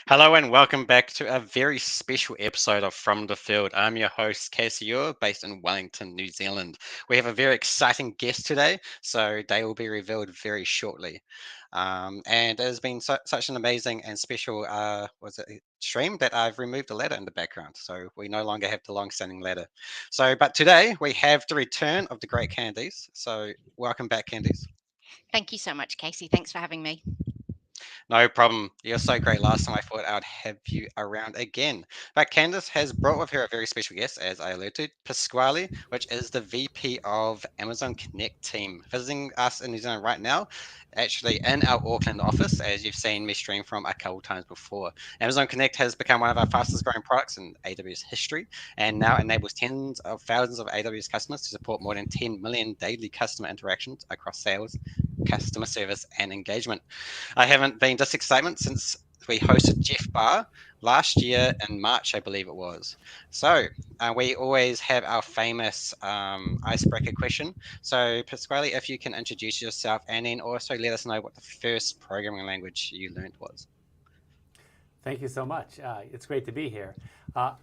Hello and welcome back to a very special episode of From the Field. I'm your host, Casey Ure, based in Wellington, New Zealand. We have a very exciting guest today, so they will be revealed very shortly. And it has been such an amazing and special stream that I've removed the ladder in the background, so we no longer have the long-standing ladder. But today we have the return of the great Candice. So welcome back, Candice. Thank you so much, Casey. Thanks for having me. No problem. You're so great. Last time I thought I'd have you around again. But Candice has brought with her a very special guest, as I alluded to, Pasquale, which is the VP of Amazon Connect team, visiting us in New Zealand right now, actually in our Auckland office, as you've seen me stream from a couple times before. Amazon Connect has become one of our fastest growing products in AWS history and now enables tens of thousands of AWS customers to support more than 10 million daily customer interactions across sales, customer service, and engagement. I haven't been this excitement since we hosted Jeff Barr last year in March, I believe it was. So we always have our famous icebreaker question. So Pasquale, if you can introduce yourself and then also let us know what the first programming language you learned was. Thank you so much. It's great to be here.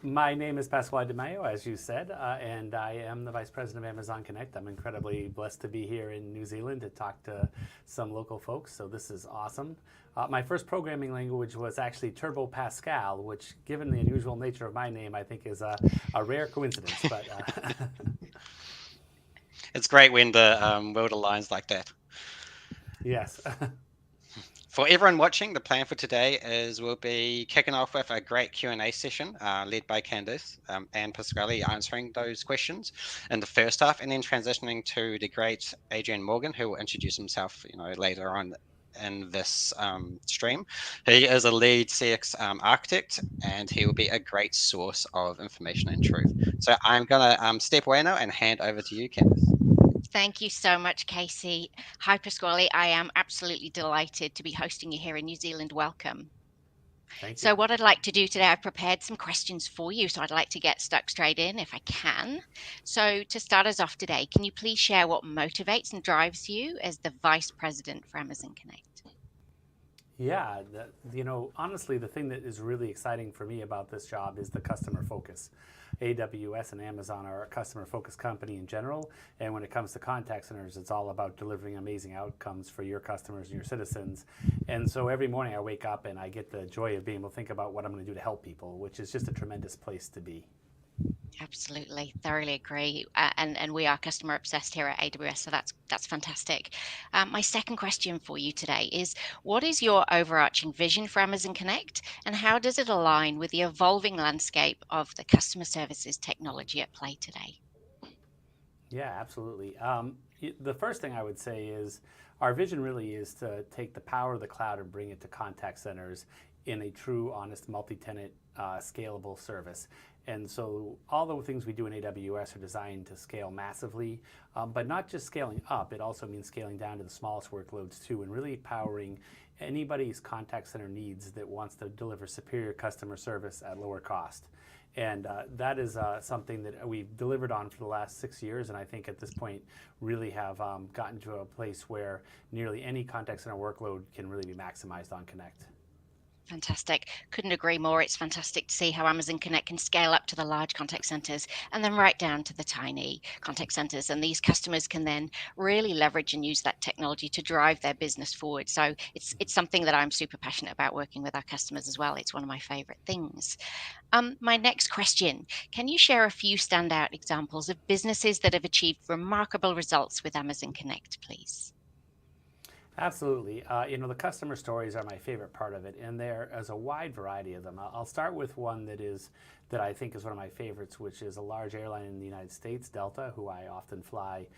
My name is Pasquale Di Maio, as you said, and I am the Vice President of Amazon Connect. I'm incredibly blessed to be here in New Zealand to talk to some local folks, so this is awesome. My first programming language was actually Turbo Pascal, which, given the unusual nature of my name, I think is a rare coincidence. But it's great when the world aligns like that. Yes. For everyone watching, the plan for today is we'll be kicking off with a great Q&A session led by Candice and Pasquale answering those questions in the first half, and then transitioning to the great Adrian Morgan, who will introduce himself, later on in this stream. He is a lead CX architect, and he will be a great source of information and truth. So I'm going to step away now and hand over to you, Candice. Thank you so much, Casey. Hi, Pasquale. I am absolutely delighted to be hosting you here in New Zealand. Welcome. Thank you. So what I'd like to do today, I've prepared some questions for you. So I'd like to get stuck straight in if I can. So to start us off today, can you please share what motivates and drives you as the Vice President for Amazon Connect? Yeah, honestly, the thing that is really exciting for me about this job is the customer focus. AWS and Amazon are a customer-focused company in general, and when it comes to contact centers, it's all about delivering amazing outcomes for your customers and your citizens. And so every morning I wake up and I get the joy of being able to think about what I'm going to do to help people, which is just a tremendous place to be. Absolutely, thoroughly agree. And we are customer obsessed here at AWS, so that's fantastic. My second question for you today is, what is your overarching vision for Amazon Connect, and how does it align with the evolving landscape of the customer services technology at play today? Yeah, absolutely. The first thing I would say is our vision really is to take the power of the cloud and bring it to contact centers in a true, honest, multi-tenant, scalable service. And so all the things we do in AWS are designed to scale massively, but not just scaling up. It also means scaling down to the smallest workloads too, and really powering anybody's contact center needs that wants to deliver superior customer service at lower cost. And that is something that we've delivered on for the last 6 years, and I think at this point really have gotten to a place where nearly any contact center workload can really be maximized on Connect. Fantastic. Couldn't agree more. It's fantastic to see how Amazon Connect can scale up to the large contact centers and then right down to the tiny contact centers. And these customers can then really leverage and use that technology to drive their business forward. So it's something that I'm super passionate about working with our customers as well. It's one of my favorite things. My next question, can you share a few standout examples of businesses that have achieved remarkable results with Amazon Connect, please? Absolutely. The customer stories are my favorite part of it, and there is a wide variety of them. I'll start with one that I think is one of my favorites, which is a large airline in the United States, Delta, who I often fly.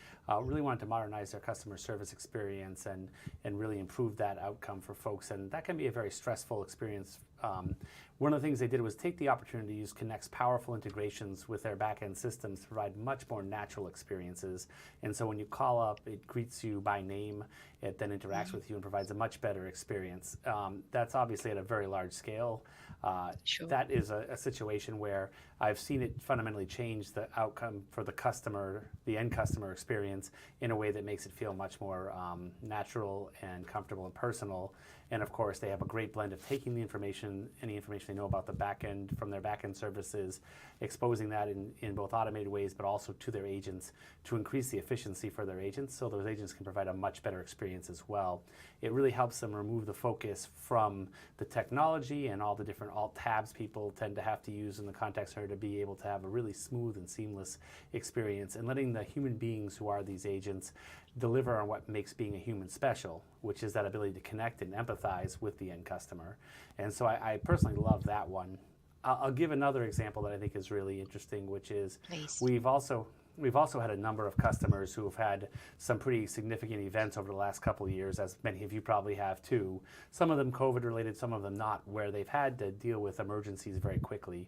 Really wanted to modernize their customer service experience and really improve that outcome for folks, and that can be a very stressful experience. One of the things they did was take the opportunity to use Connect's powerful integrations with their back-end systems to provide much more natural experiences. And so when you call up, it greets you by name, it then interacts with you and provides a much better experience. That's obviously at a very large scale. Sure. That is a situation where I've seen it fundamentally change the outcome for the customer, the end customer experience, in a way that makes it feel much more natural and comfortable and personal. And of course, they have a great blend of taking the information, any information they know about the back end from their back end services, exposing that in both automated ways, but also to their agents to increase the efficiency for their agents, so those agents can provide a much better experience as well. It really helps them remove the focus from the technology and all the different alt tabs people tend to have to use in the contact center to be able to have a really smooth and seamless experience, and letting the human beings who are these agents deliver on what makes being a human special, which is that ability to connect and empathize with the end customer. And so I personally love that one. I'll give another example that I think is really interesting, which is we've also had a number of customers who have had some pretty significant events over the last couple of years, as many of you probably have too. Some of them COVID related, some of them not, where they've had to deal with emergencies very quickly.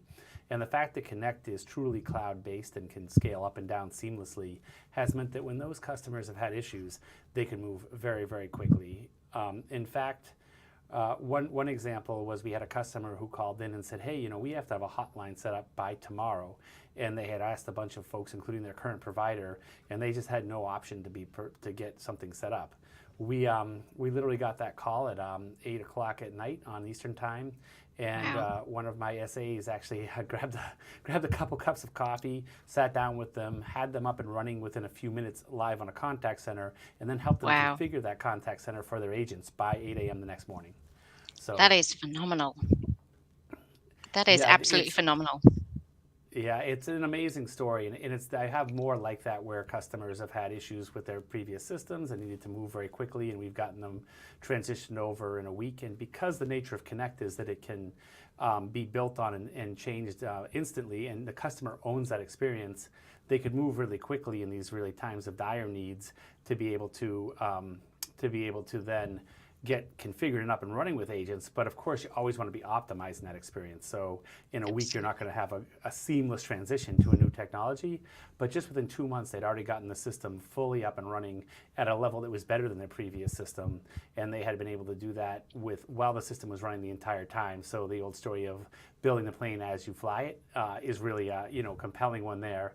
And the fact that Connect is truly cloud-based and can scale up and down seamlessly has meant that when those customers have had issues, they can move very, very quickly. In fact, one example was we had a customer who called in and said, hey, we have to have a hotline set up by tomorrow. And they had asked a bunch of folks, including their current provider, and they just had no option to get something set up. We literally got that call at 8 o'clock at night on Eastern time. And Wow. One of my SAs actually grabbed a couple cups of coffee, sat down with them, had them up and running within a few minutes live on a contact center, and then helped them Wow. configure that contact center for their agents by 8 a.m. the next morning. So That is phenomenal. That is yeah, absolutely phenomenal. Yeah, it's an amazing story, and I have more like that where customers have had issues with their previous systems and needed to move very quickly, and we've gotten them transitioned over in a week. And because the nature of Connect is that it can be built on and changed instantly, and the customer owns that experience, they could move really quickly in these really times of dire needs to be able to then get configured and up and running with agents, but of course you always want to be optimizing that experience. So in a week, you're not going to have a seamless transition to a new technology, but just within 2 months, they'd already gotten the system fully up and running at a level that was better than their previous system. And they had been able to do that while the system was running the entire time. So the old story of building the plane as you fly it is really a compelling one there.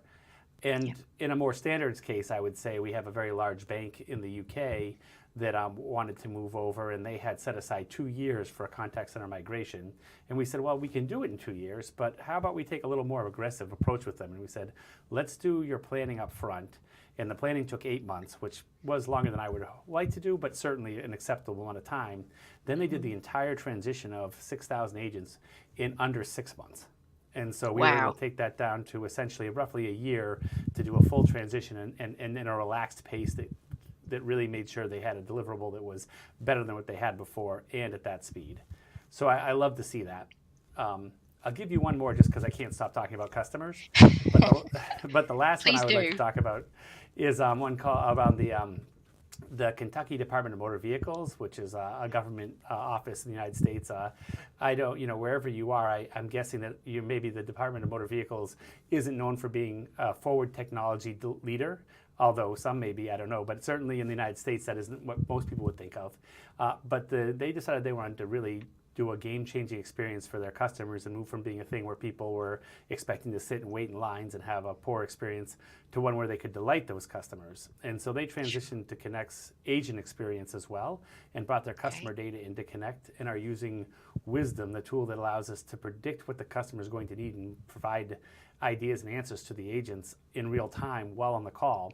And in a more standards case, I would say we have a very large bank in the UK that wanted to move over, and they had set aside 2 years for a contact center migration. And we said, well, we can do it in 2 years, but how about we take a little more aggressive approach with them? And we said, let's do your planning up front. And the planning took 8 months, which was longer than I would like to do, but certainly an acceptable amount of time. Then they did the entire transition of 6,000 agents in under 6 months. And so we were able to take that down to essentially roughly a year to do a full transition and in a relaxed pace that really made sure they had a deliverable that was better than what they had before and at that speed. So I love to see that. I'll give you one more just because I can't stop talking about customers. But the last one I would like to talk about is one call about the Kentucky Department of Motor Vehicles, which is a government office in the United States. I don't, wherever you are, I'm guessing that maybe the Department of Motor Vehicles isn't known for being a forward technology leader, although some may be, I don't know. But certainly in the United States, that isn't what most people would think of. But they decided they wanted to really do a game-changing experience for their customers and move from being a thing where people were expecting to sit and wait in lines and have a poor experience to one where they could delight those customers. And so they transitioned to Connect's agent experience as well and brought their customer data into Connect and are using Wisdom, the tool that allows us to predict what the customer is going to need and provide ideas and answers to the agents in real time while on the call.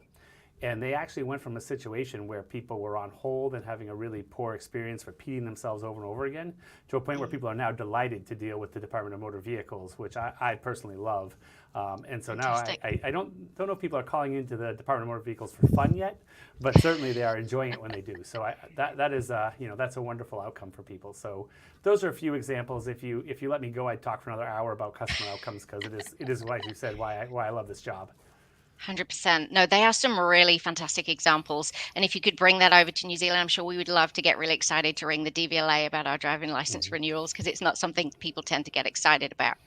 And they actually went from a situation where people were on hold and having a really poor experience, repeating themselves over and over again, to a point where people are now delighted to deal with the Department of Motor Vehicles, which I personally love. And so now I don't know if people are calling into the Department of Motor Vehicles for fun yet, but certainly they are enjoying it when they do. So that is that's a wonderful outcome for people. So those are a few examples. If you let me go, I'd talk for another hour about customer outcomes because it is like you said why I love this job. 100%. No, they are some really fantastic examples. And if you could bring that over to New Zealand, I'm sure we would love to get really excited to ring the DVLA about our driving license renewals because it's not something people tend to get excited about.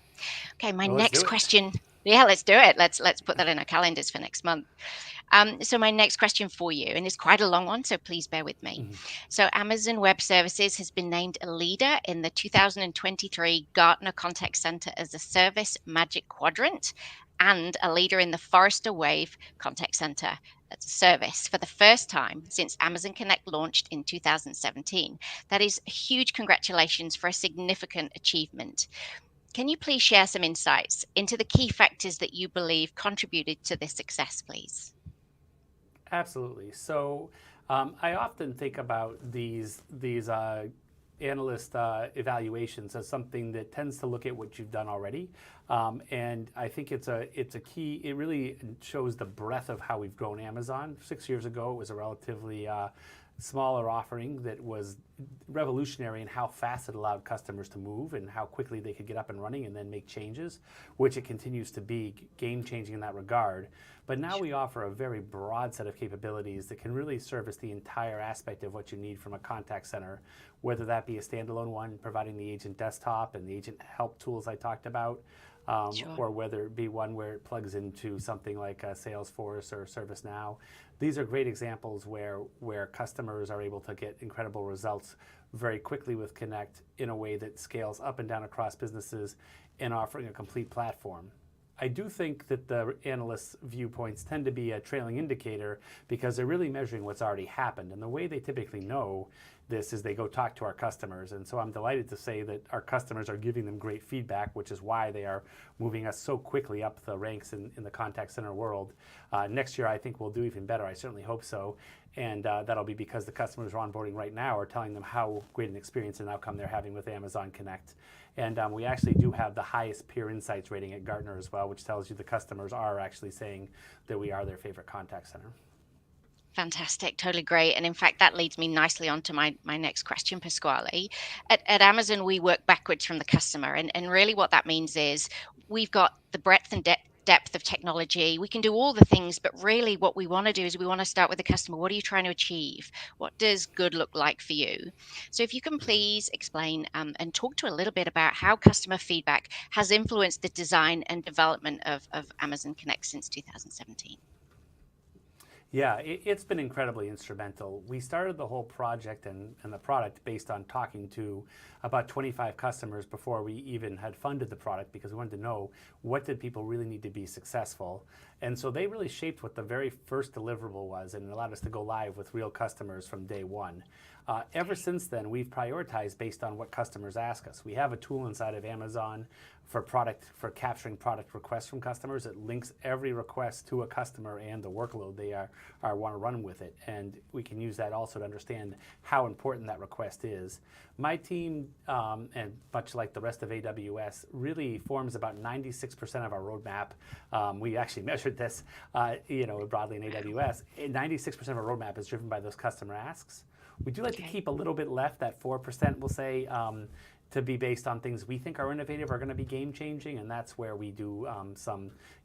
Okay, my next question. Yeah, let's do it. Let's put that in our calendars for next month. So my next question for you, and it's quite a long one, so please bear with me. So Amazon Web Services has been named a leader in the 2023 Gartner Contact Center as a Service Magic Quadrant and a leader in the Forrester Wave Contact Center as a service for the first time since Amazon Connect launched in 2017. That is huge congratulations for a significant achievement. Can you please share some insights into the key factors that you believe contributed to this success, please? Absolutely. So I often think about these analyst evaluations as something that tends to look at what you've done already. And I think it's a key. It really shows the breadth of how we've grown Amazon. 6 years ago, it was a relatively smaller offering that was revolutionary in how fast it allowed customers to move and how quickly they could get up and running and then make changes, which it continues to be game-changing in that regard. But now we offer a very broad set of capabilities that can really service the entire aspect of what you need from a contact center, whether that be a standalone one providing the agent desktop and the agent help tools I talked about, or whether it be one where it plugs into something like Salesforce or ServiceNow. These are great examples where customers are able to get incredible results very quickly with Connect in a way that scales up and down across businesses and offering a complete platform. I do think that the analysts' viewpoints tend to be a trailing indicator because they're really measuring what's already happened. And the way they typically know this is they go talk to our customers. And so I'm delighted to say that our customers are giving them great feedback, which is why they are moving us so quickly up the ranks in the contact center world. Next year, I think we'll do even better. I certainly hope so. And that'll be because the customers we're onboarding right now are telling them how great an experience and outcome they're having with Amazon Connect. And we actually do have the highest Peer Insights rating at Gartner as well, which tells you the customers are actually saying that we are their favorite contact center. Fantastic, totally great. And in fact, that leads me nicely on to my next question, Pasquale. At Amazon, we work backwards from the customer. And really what that means is we've got the breadth and depth depth of technology. We can do all the things, but really what we want to do is we want to start with the customer. What are you trying to achieve? What does good look like for you? So if you can please explain and talk to a little bit about how customer feedback has influenced the design and development of Amazon Connect since 2017. Yeah, it's been incredibly instrumental. We started the whole project and the product based on talking to about 25 customers before we even had funded the product, because we wanted to know what did people really need to be successful. And so they really shaped what the very first deliverable was and allowed us to go live with real customers from day one. Ever since then, we've prioritized based on what customers ask us. We have a tool inside of Amazon for capturing product requests from customers. It links every request to a customer and the workload they want to run with it. And we can use that also to understand how important that request is. My team, and much like the rest of AWS, really forms about 96% of our roadmap. We actually measured this, broadly in AWS. 96% of our roadmap is driven by those customer asks. We do like to keep a little bit left, that 4%, we'll say, to be based on things we think are innovative, are going to be game-changing, and that's where we do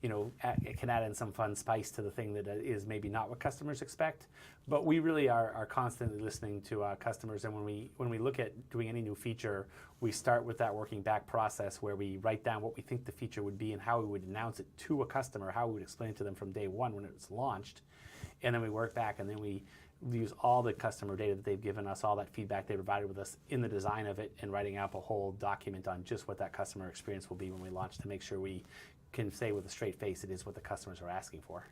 it can add in some fun spice to the thing that is maybe not what customers expect. But we really are constantly listening to customers, and when we look at doing any new feature, we start with that working back process where we write down what we think the feature would be and how we would announce it to a customer, how we would explain it to them from day one when it was launched, and then we work back, and then we use all the customer data that they've given us, all that feedback they provided with us in the design of it, and writing up a whole document on just what that customer experience will be when we launch, to make sure we can say with a straight face it is what the customers are asking for.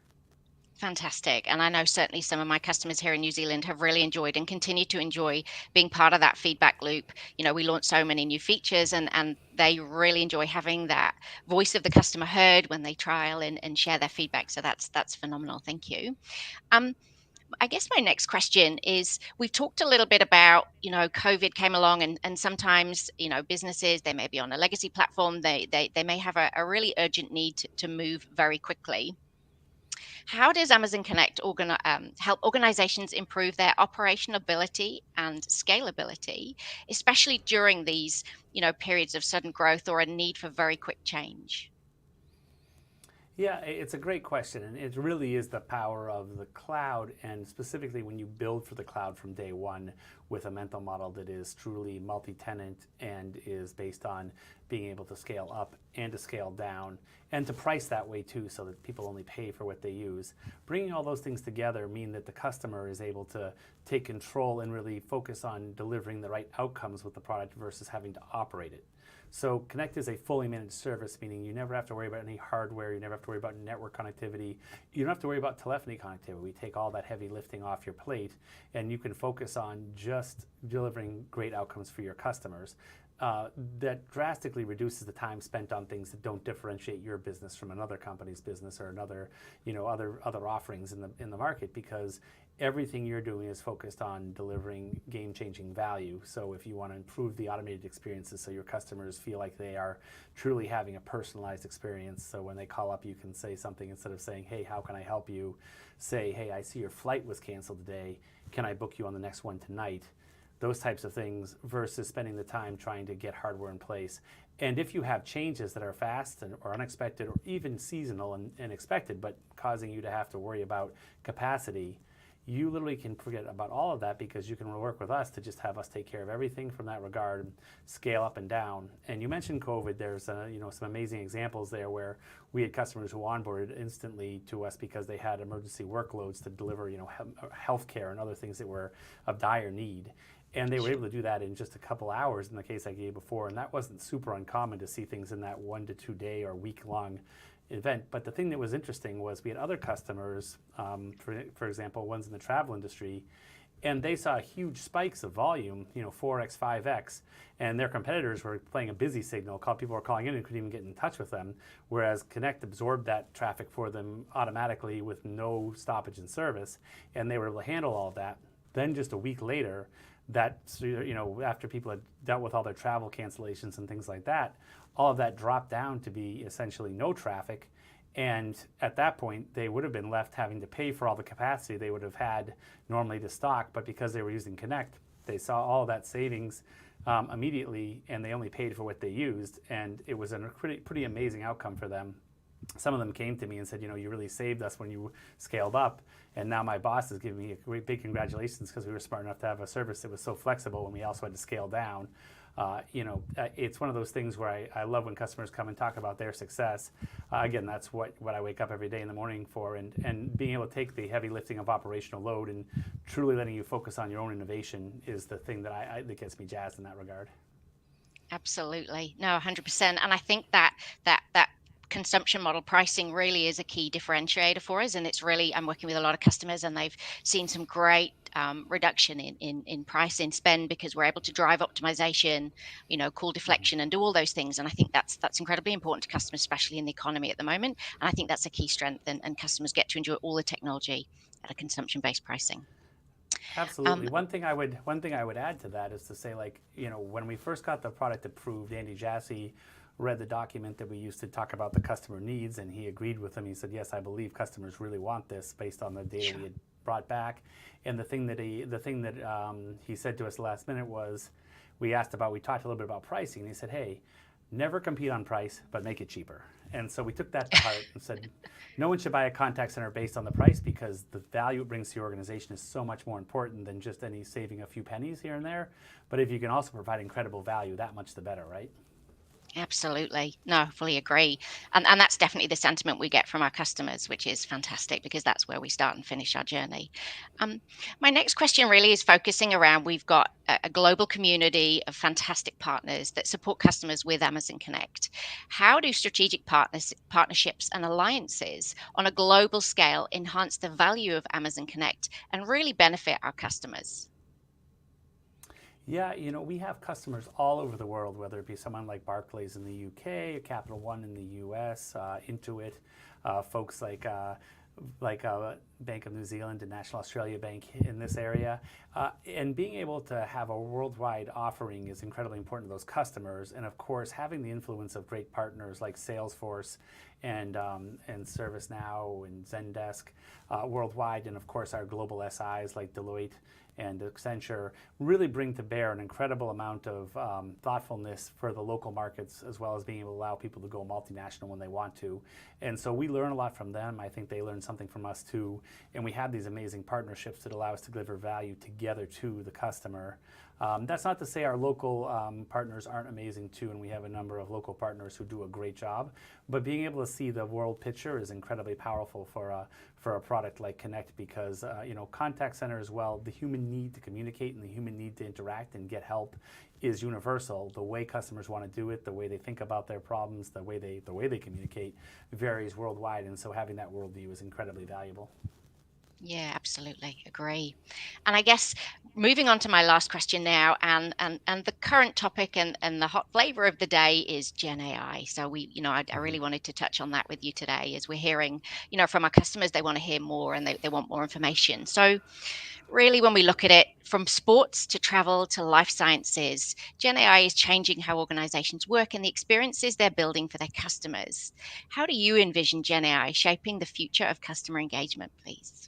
Fantastic. And I know certainly some of my customers here in New Zealand have really enjoyed and continue to enjoy being part of that feedback loop. We launch so many new features, and they really enjoy having that voice of the customer heard when they trial and share their feedback. So that's phenomenal. Thank you. I guess my next question is, we've talked a little bit about, COVID came along, and sometimes, businesses, they may be on a legacy platform, they may have a really urgent need to move very quickly. How does Amazon Connect help organizations improve their operational ability and scalability, especially during these, periods of sudden growth or a need for very quick change? Yeah, it's a great question, and it really is the power of the cloud, and specifically when you build for the cloud from day one with a mental model that is truly multi-tenant and is based on being able to scale up and to scale down and to price that way too, so that people only pay for what they use. Bringing all those things together mean that the customer is able to take control and really focus on delivering the right outcomes with the product versus having to operate it. So Connect is a fully managed service, meaning you never have to worry about any hardware, you never have to worry about network connectivity, you don't have to worry about telephony connectivity. We take all that heavy lifting off your plate, and you can focus on just delivering great outcomes for your customers. That drastically reduces the time spent on things that don't differentiate your business from another company's business or another, other offerings in the market, because everything you're doing is focused on delivering game-changing value. So if you want to improve the automated experiences so your customers feel like they are truly having a personalized experience, so when they call up, you can say something, instead of saying, hey, how can I help you? Say, hey, I see your flight was canceled today. Can I book you on the next one tonight? Those types of things, versus spending the time trying to get hardware in place. And if you have changes that are fast or unexpected, or even seasonal and expected, but causing you to have to worry about capacity, you literally can forget about all of that, because you can work with us to just have us take care of everything from that regard, scale up and down. And you mentioned COVID. There's some amazing examples there where we had customers who onboarded instantly to us because they had emergency workloads to deliver healthcare and other things that were of dire need. And they were able to do that in just a couple hours in the case I gave before. And that wasn't super uncommon to see things in that 1 to 2 day or week-long event. But the thing that was interesting was we had other customers, for example, ones in the travel industry, and they saw huge spikes of volume, 4x, 5x, and their competitors were playing a busy signal. People were calling in and couldn't even get in touch with them, whereas Connect absorbed that traffic for them automatically with no stoppage in service, and they were able to handle all of that. Then just a week later, after people had dealt with all their travel cancellations and things like that, all of that dropped down to be essentially no traffic. And at that point, they would have been left having to pay for all the capacity they would have had normally to stock. But because they were using Connect, they saw all of that savings immediately, and they only paid for what they used. And it was a pretty amazing outcome for them. some of them came to me and said, you really saved us when you scaled up. And now my boss is giving me a great big congratulations because we were smart enough to have a service that was so flexible when we also had to scale down. It's one of those things where I love when customers come and talk about their success. Again, that's what I wake up every day in the morning for, and being able to take the heavy lifting of operational load and truly letting you focus on your own innovation is the thing that gets me jazzed in that regard. Absolutely. No, 100%. And I think that consumption model pricing really is a key differentiator for us. And it's really, I'm working with a lot of customers and they've seen some great reduction in price, in spend, because we're able to drive optimization, call deflection and do all those things. And I think that's incredibly important to customers, especially in the economy at the moment. And I think that's a key strength, and customers get to enjoy all the technology at a consumption-based pricing. Absolutely. One thing I would add to that is to say, when we first got the product approved, Andy Jassy read the document that we used to talk about the customer needs, and he agreed with them. He said, "Yes, I believe customers really want this based on the data we had brought back." And the thing that he said to us last minute was, we talked a little bit about pricing, and he said, "Hey, never compete on price, but make it cheaper." And so we took that to heart and said, no one should buy a contact center based on the price, because the value it brings to your organization is so much more important than just any saving a few pennies here and there. But if you can also provide incredible value, that much the better, right? Absolutely. No, fully agree. And that's definitely the sentiment we get from our customers, which is fantastic, because that's where we start and finish our journey. My next question really is focusing around, we've got a global community of fantastic partners that support customers with Amazon Connect. How do strategic partnerships and alliances on a global scale enhance the value of Amazon Connect and really benefit our customers? Yeah, we have customers all over the world, whether it be someone like Barclays in the UK, Capital One in the US, Intuit, folks like Bank of New Zealand and National Australia Bank in this area. And being able to have a worldwide offering is incredibly important to those customers. And of course, having the influence of great partners like Salesforce and ServiceNow and Zendesk worldwide, and of course our global SIs like Deloitte and Accenture really bring to bear an incredible amount of thoughtfulness for the local markets, as well as being able to allow people to go multinational when they want to. And so we learn a lot from them. I think they learn something from us too. And we have these amazing partnerships that allow us to deliver value together to the customer. That's not to say our local partners aren't amazing too, and we have a number of local partners who do a great job. But being able to see the world picture is incredibly powerful for a product like Connect, because contact center as well, the human need to communicate and the human need to interact and get help is universal. The way customers want to do it, the way they think about their problems, the way they communicate varies worldwide, and so having that worldview is incredibly valuable. Yeah, absolutely agree. And I guess moving on to my last question now, and the current topic and the hot flavor of the day is Gen AI. So I really wanted to touch on that with you today, as we're hearing, from our customers, they want to hear more and they want more information. So really, when we look at it from sports to travel to life sciences, Gen AI is changing how organizations work and the experiences they're building for their customers. How do you envision Gen AI shaping the future of customer engagement, please?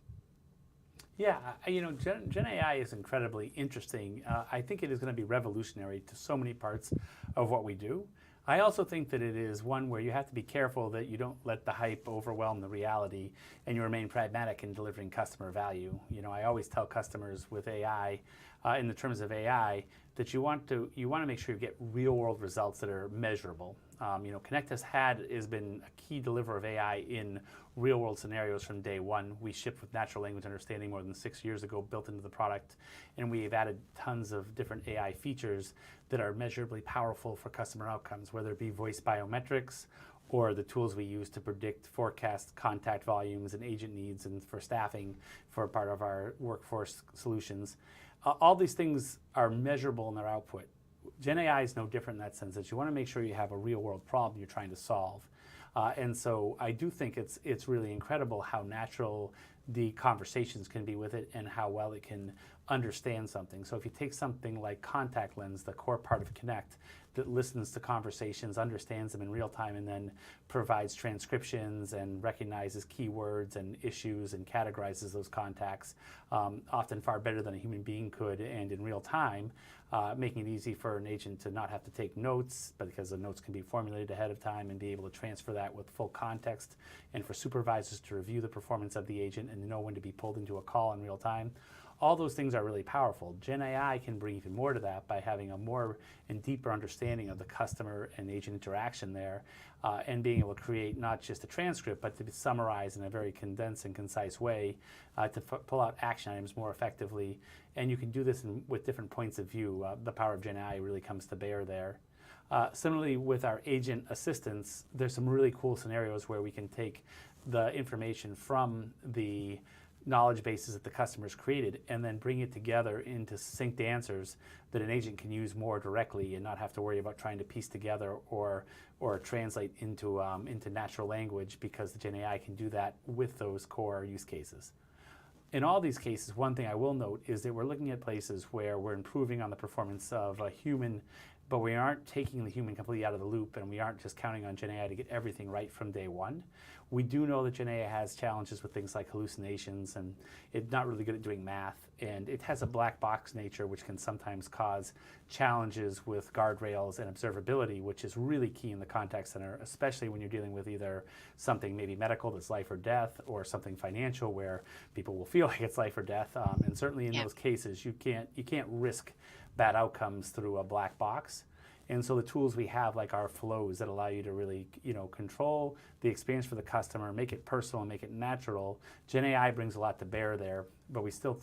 Yeah, Gen AI is incredibly interesting. I think it is going to be revolutionary to so many parts of what we do. I also think that it is one where you have to be careful that you don't let the hype overwhelm the reality and you remain pragmatic in delivering customer value. I always tell customers with AI, in the terms of AI, that you want to make sure you get real world results that are measurable. Connect has been a key deliverer of AI in real world scenarios from day one. We shipped with natural language understanding more than 6 years ago, built into the product, and we've added tons of different AI features that are measurably powerful for customer outcomes, whether it be voice biometrics or the tools we use to predict, forecast contact volumes and agent needs, and for staffing for part of our workforce solutions. All these things are measurable in their output. Gen AI is no different in that sense, that you want to make sure you have a real world problem you're trying to solve. And so I do think it's really incredible how natural the conversations can be with it and how well it can understand something. So if you take something like Contact Lens, the core part of Connect, that listens to conversations, understands them in real time, and then provides transcriptions and recognizes keywords and issues and categorizes those contacts, often far better than a human being could and in real time, making it easy for an agent to not have to take notes, but because the notes can be formulated ahead of time and be able to transfer that with full context, and for supervisors to review the performance of the agent and know when to be pulled into a call in real time. All those things are really powerful. Gen AI can bring even more to that by having a more and deeper understanding of the customer and agent interaction there, and being able to create not just a transcript, but to be summarized in a very condensed and concise way to pull out action items more effectively. And you can do this with different points of view. The power of Gen AI really comes to bear there. Similarly, with our agent assistants, there's some really cool scenarios where we can take the information from the knowledge bases that the customer's created and then bring it together into succinct answers that an agent can use more directly and not have to worry about trying to piece together or translate into natural language, because the Gen AI can do that with those core use cases. In all these cases, one thing I will note is that we're looking at places where we're improving on the performance of a human, but we aren't taking the human completely out of the loop, and we aren't just counting on Gen AI to get everything right from day one. We do know that Gen AI has challenges with things like hallucinations, and it's not really good at doing math, and it has a black box nature which can sometimes cause challenges with guardrails and observability, which is really key in the contact center, especially when you're dealing with either something maybe medical that's life or death, or something financial where people will feel like it's life or death. And certainly in those cases, you can't risk bad outcomes through a black box. And so the tools we have, like our flows that allow you to really, control the experience for the customer, make it personal, and make it natural. Gen AI brings a lot to bear there, but we still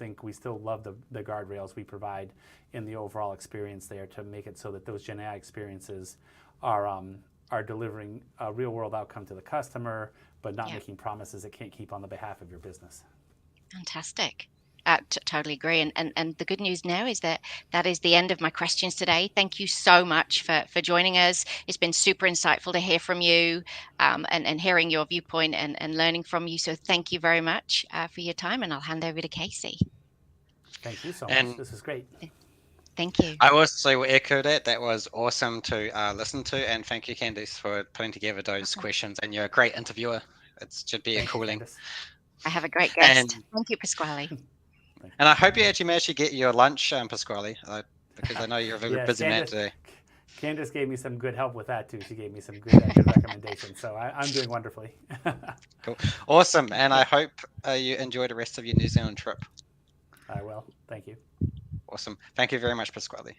love the guardrails we provide in the overall experience there to make it so that those Gen AI experiences are delivering a real world outcome to the customer, but not making promises it can't keep on the behalf of your business. Fantastic. Totally agree. And the good news now is that is the end of my questions today. Thank you so much for joining us. It's been super insightful to hear from you, and hearing your viewpoint and learning from you. So thank you very much for your time, and I'll hand over to Casey. Thank you so much. This is great. Thank you. I also echo that. That was awesome to listen to, and thank you, Candice, for putting together those questions. And you're a great interviewer. It should be a cooling. I have a great guest. Thank you, Pasquale. And I hope you actually managed to get your lunch, Pasquale, because I know you're a very busy man today. Candice gave me some good help with that too. She gave me some good recommendations. So I'm doing wonderfully. Cool. Awesome. And I hope you enjoy the rest of your New Zealand trip. I will. Thank you. Awesome. Thank you very much, Pasquale.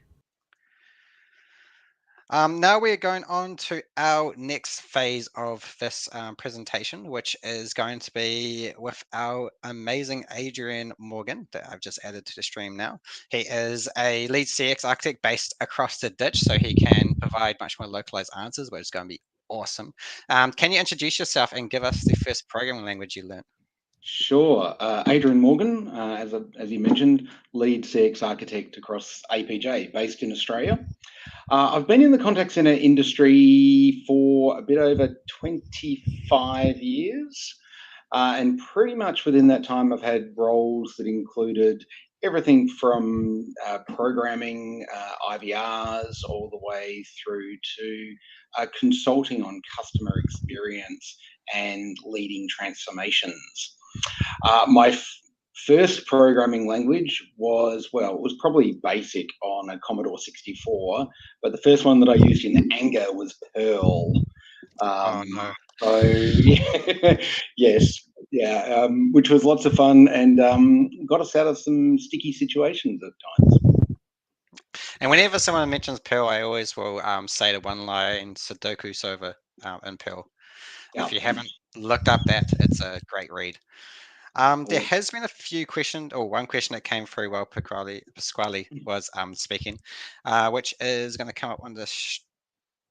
Now we're going on to our next phase of this presentation, which is going to be with our amazing Adrian Morgan that I've just added to the stream now. He is a lead CX architect based across the ditch, so he can provide much more localized answers, which is going to be awesome. Can you introduce yourself and give us the first programming language you learned? Sure. Adrian Morgan, as you mentioned, lead CX architect across APJ, based in Australia. I've been in the contact center industry for a bit over 25 years. And pretty much within that time, I've had roles that included everything from programming, IVRs, all the way through to consulting on customer experience and leading transformations. My first programming language was probably BASIC on a Commodore 64, but the first one that I used in anger was Perl. Oh no. So which was lots of fun and got us out of some sticky situations at times. And whenever someone mentions Perl, I always will say the one-line Sudoku solver in Perl. Yep. If you haven't looked up that, it's a great read. There has been a few questions, or one question that came through while Pasquale was speaking, which is going to come up on the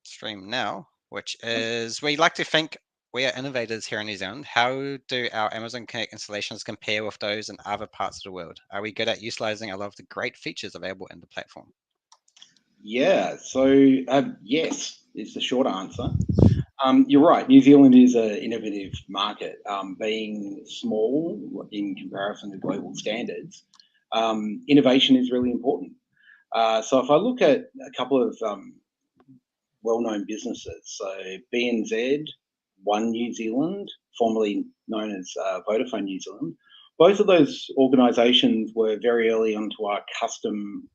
stream now, which is, we like to think we are innovators here in New Zealand. How do our Amazon Connect installations compare with those in other parts of the world? Are we good at utilizing a lot of the great features available in the platform? Yeah, so yes, is the short answer. You're right, New Zealand is an innovative market. Being small in comparison to global standards, innovation is really important. So if I look at a couple of well-known businesses, so BNZ, One New Zealand, formerly known as Vodafone New Zealand, both of those organisations were very early onto our custom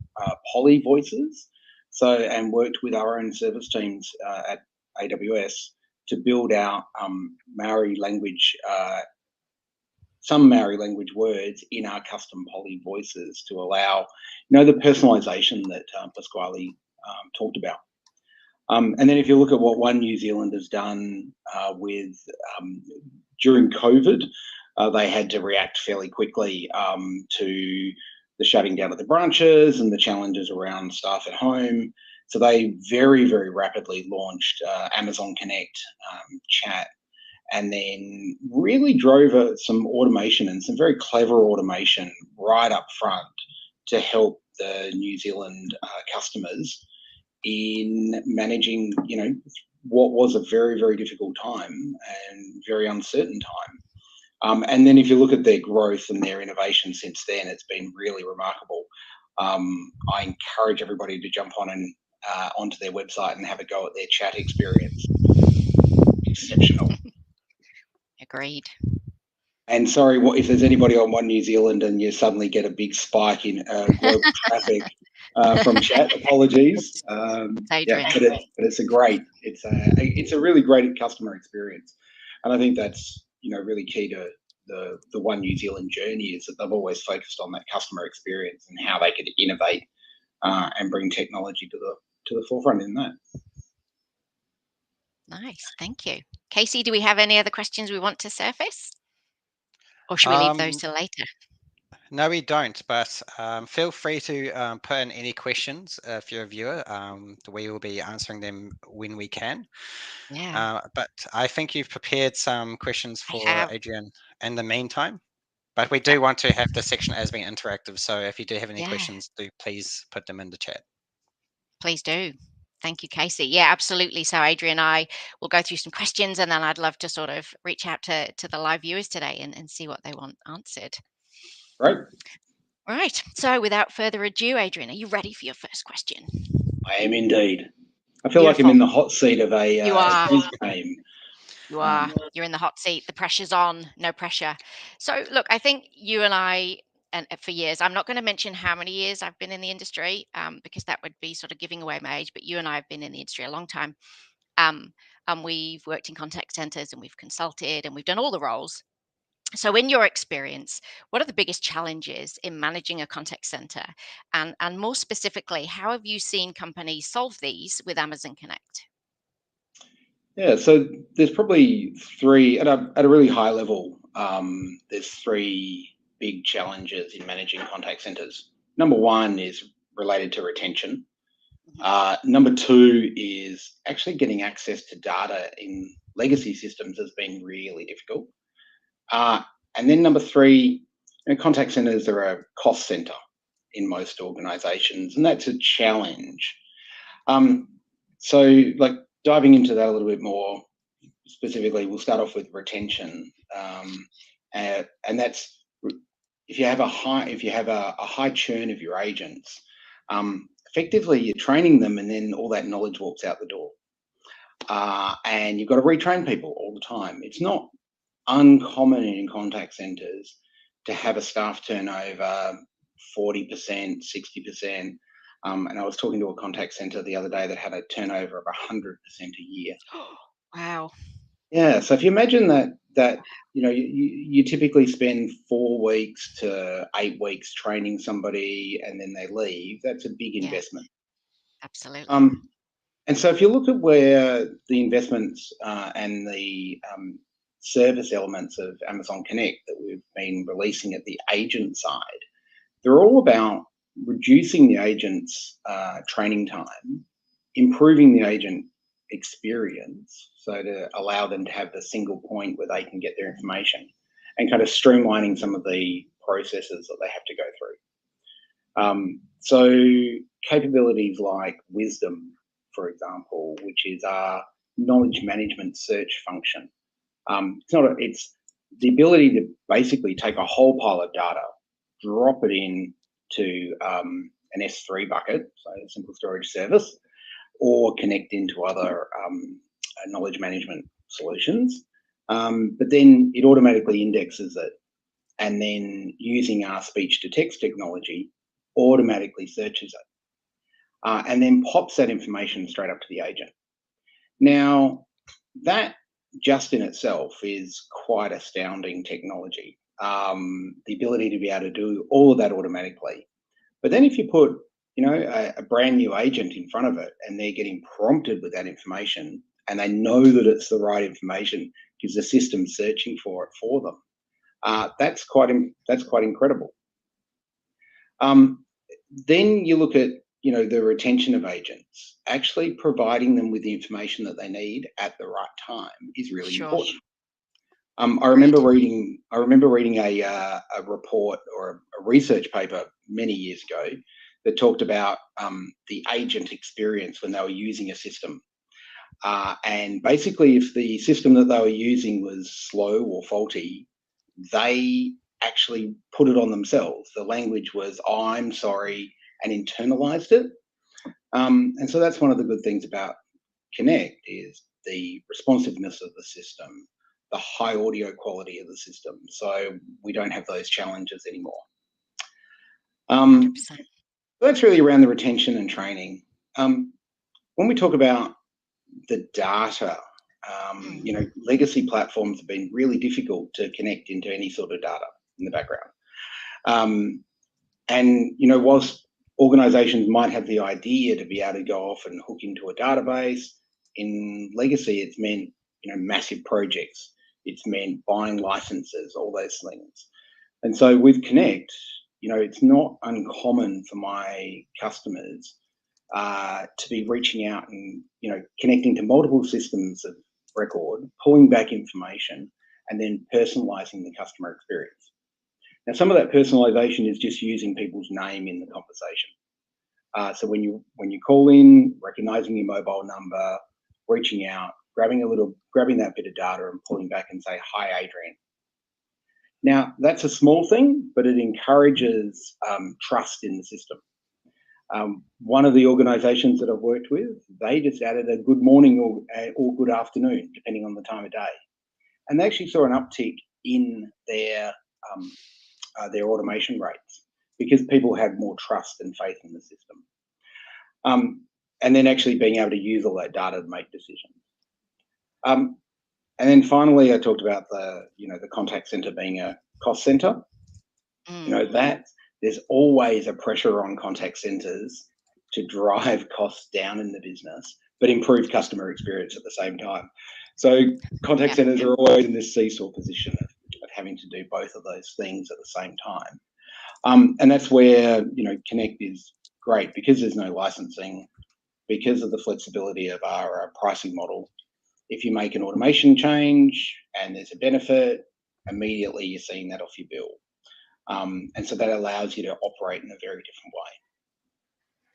Poly voices, and worked with our own service teams at AWS to build out Maori language, some Maori language words in our custom Poly voices to allow, the personalisation that Pasquale talked about. And then if you look at what One New Zealand has done during COVID, they had to react fairly quickly to the shutting down of the branches and the challenges around staff at home. So they very, very rapidly launched Amazon Connect chat, and then really drove some automation and some very clever automation right up front to help the New Zealand customers in managing, what was a very, very difficult time and very uncertain time. And then if you look at their growth and their innovation since then, it's been really remarkable. I encourage everybody to jump on and onto their website and have a go at their chat experience. Exceptional. Agreed. And sorry, if there's anybody on One New Zealand and you suddenly get a big spike in global traffic from chat, apologies. Yeah, but it's a really great customer experience, and I think that's really key to the One New Zealand journey, is that they've always focused on that customer experience and how they could innovate and bring technology to the forefront in that. Nice, thank you. Casey, do we have any other questions we want to surface? Or should we leave those till later? No, we don't, but feel free to put in any questions if you're a viewer. We will be answering them when we can. Yeah. But I think you've prepared some questions for Adrian in the meantime. But we do want to have the section as being interactive. So if you do have any questions, do please put them in the chat. Please do. Thank you, Casey. Yeah, absolutely. So Adrian and I will go through some questions, and then I'd love to sort of reach out to the live viewers today and see what they want answered. Right. So without further ado, Adrian, are you ready for your first question? I am indeed. I feel like I'm in the hot seat of a quiz game. You are. You're in the hot seat. The pressure's on. No pressure. So look, I think you and I, and for years, I'm not going to mention how many years I've been in the industry because that would be sort of giving away my age, but you and I have been in the industry a long time. And we've worked in contact centers, and we've consulted, and we've done all the roles. So in your experience, what are the biggest challenges in managing a contact center? And more specifically, how have you seen companies solve these with Amazon Connect? Yeah, so there's probably three, at a really high level, there's three big challenges in managing contact centers. Number one is related to retention. Number two is actually getting access to data in legacy systems has been really difficult. And then number three, contact centers are a cost center in most organizations, and that's a challenge. So like diving into that a little bit more specifically, we'll start off with retention. And that's if you have a high churn of your agents, effectively you're training them and then all that knowledge walks out the door. And you've got to retrain people all the time. It's not uncommon in contact centers to have a staff turnover 40%, 60%. And I was talking to a contact center the other day that had a turnover of 100% a year. Wow. Yeah. So if you imagine that you typically spend 4 weeks to 8 weeks training somebody and then they leave, that's a big investment. Absolutely. And so if you look at where the investments and the service elements of Amazon Connect that we've been releasing at the agent side, they're all about reducing the agent's training time, improving the agent experience, so to allow them to have the single point where they can get their information, and kind of streamlining some of the processes that they have to go through. So capabilities like Wisdom, for example, which is our knowledge management search function. It's the ability to basically take a whole pile of data, drop it in to an S3 bucket, so a simple storage service, or connect into other knowledge management solutions. But then it automatically indexes it, and then using our speech to text technology, automatically searches it, and then pops that information straight up to the agent. Now, that just in itself is quite astounding technology. The ability to be able to do all of that automatically. But then if you put, a brand new agent in front of it, and they're getting prompted with that information, and they know that it's the right information because the system's searching for it for them, that's quite incredible. Then you look at the retention of agents. Actually providing them with the information that they need at the right time is really important. I remember reading a report or a research paper many years ago that talked about the agent experience when they were using a system. And basically, if the system that they were using was slow or faulty, they actually put it on themselves. The language was, "I'm sorry," and internalized it. And so that's one of the good things about Connect is the responsiveness of the system, the high audio quality of the system. So we don't have those challenges anymore. That's really around the retention and training. When we talk about the data, legacy platforms have been really difficult to connect into any sort of data in the background. And whilst organizations might have the idea to be able to go off and hook into a database, in legacy it's meant massive projects, it's meant buying licenses, all those things. And so with Connect, it's not uncommon for my customers to be reaching out and connecting to multiple systems of record, pulling back information, and then personalizing the customer experience. Now, some of that personalization is just using people's name in the conversation. So when you call in, recognizing your mobile number, reaching out, grabbing that bit of data and pulling back and say, "Hi, Adrian." Now, that's a small thing, but it encourages trust in the system. One of the organizations that I've worked with, they just added a good morning or good afternoon, depending on the time of day. And they actually saw an uptick in their automation rates because people had more trust and faith in the system. And then actually being able to use all that data to make decisions. And then finally, I talked about the contact center being a cost center. That there's always a pressure on contact centers to drive costs down in the business, but improve customer experience at the same time. So contact centers are always in this seesaw position of having to do both of those things at the same time. And that's where, Connect is great because there's no licensing, because of the flexibility of our pricing model. If you make an automation change and there's a benefit, immediately you're seeing that off your bill. And so that allows you to operate in a very different way.